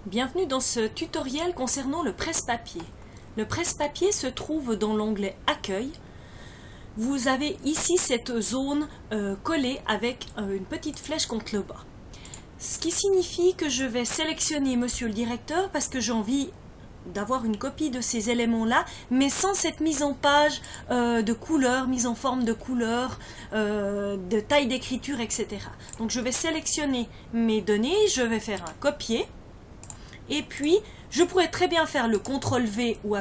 Bienvenue dans ce tutoriel concernant le presse-papier. Le presse-papier se trouve dans l'onglet Accueil. Vous avez ici cette zone collée avec une petite flèche contre le bas. Ce qui signifie que je vais sélectionner Monsieur le directeur parce que j'ai envie d'avoir une copie de ces éléments-là, mais sans cette mise en page de couleur, mise en forme de couleur, de taille d'écriture, etc. Donc je vais sélectionner mes données, je vais faire un copier. Et puis, je pourrais très bien faire le CTRL-V ou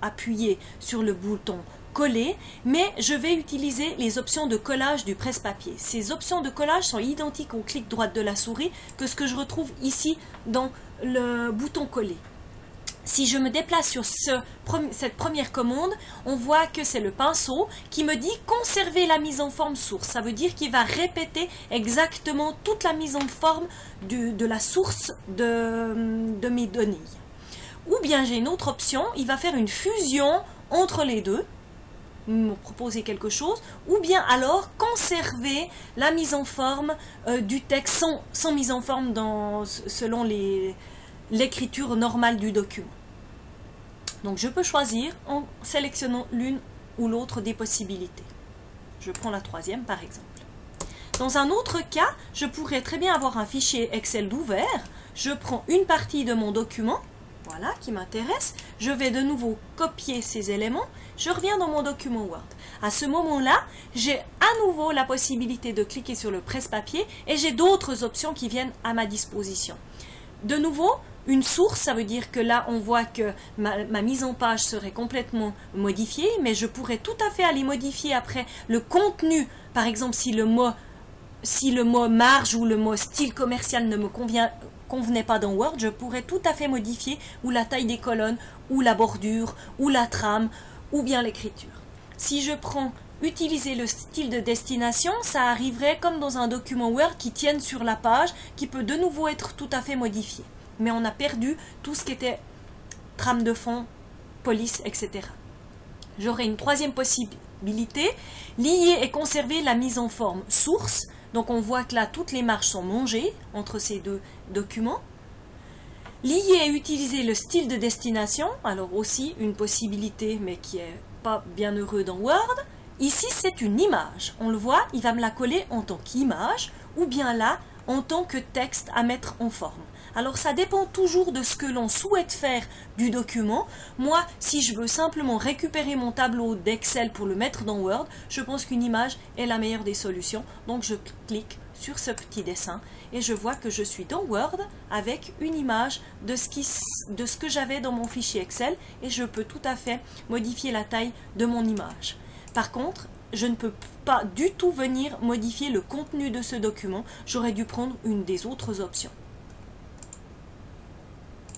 appuyer sur le bouton coller, mais je vais utiliser les options de collage du presse-papier. Ces options de collage sont identiques au clic droite de la souris que ce que je retrouve ici dans le bouton coller. Si je me déplace sur cette première commande, on voit que c'est le pinceau qui me dit conserver la mise en forme source. Ça veut dire qu'il va répéter exactement toute la mise en forme de la source de mes données. Ou bien j'ai une autre option, il va faire une fusion entre les deux, me proposer quelque chose, ou bien alors conserver la mise en forme du texte sans mise en forme selon l'écriture normale du document. Donc je peux choisir en sélectionnant l'une ou l'autre des possibilités. Je prends la troisième par exemple. Dans un autre cas, je pourrais très bien avoir un fichier Excel d'ouvert. Je prends une partie de mon document, voilà, qui m'intéresse. Je vais de nouveau copier ces éléments. Je reviens dans mon document Word. À ce moment-là, j'ai à nouveau la possibilité de cliquer sur le presse-papier et j'ai d'autres options qui viennent à ma disposition. De nouveau, une source, ça veut dire que là, on voit que ma mise en page serait complètement modifiée, mais je pourrais tout à fait aller modifier après le contenu. Par exemple, si le mot marge ou le mot style commercial ne me convenait pas dans Word, je pourrais tout à fait modifier ou la taille des colonnes, ou la bordure, ou la trame, ou bien l'écriture. Si je prends utiliser le style de destination, ça arriverait comme dans un document Word qui tienne sur la page, qui peut de nouveau être tout à fait modifié. Mais on a perdu tout ce qui était trame de fond, police, etc. J'aurai une troisième possibilité, lier et conserver la mise en forme source. Donc on voit que là, toutes les marges sont mangées entre ces deux documents. Lier et utiliser le style de destination, alors aussi une possibilité, mais qui n'est pas bien heureux dans Word. Ici, c'est une image. On le voit, il va me la coller en tant qu'image, ou bien là, en tant que texte à mettre en forme. Alors ça dépend toujours de ce que l'on souhaite faire du document. Moi, si je veux simplement récupérer mon tableau d'Excel pour le mettre dans Word, je pense qu'une image est la meilleure des solutions. Donc je clique sur ce petit dessin et je vois que je suis dans Word avec une image de ce que j'avais dans mon fichier Excel et je peux tout à fait modifier la taille de mon image. Par contre, je ne peux pas du tout venir modifier le contenu de ce document. J'aurais dû prendre une des autres options.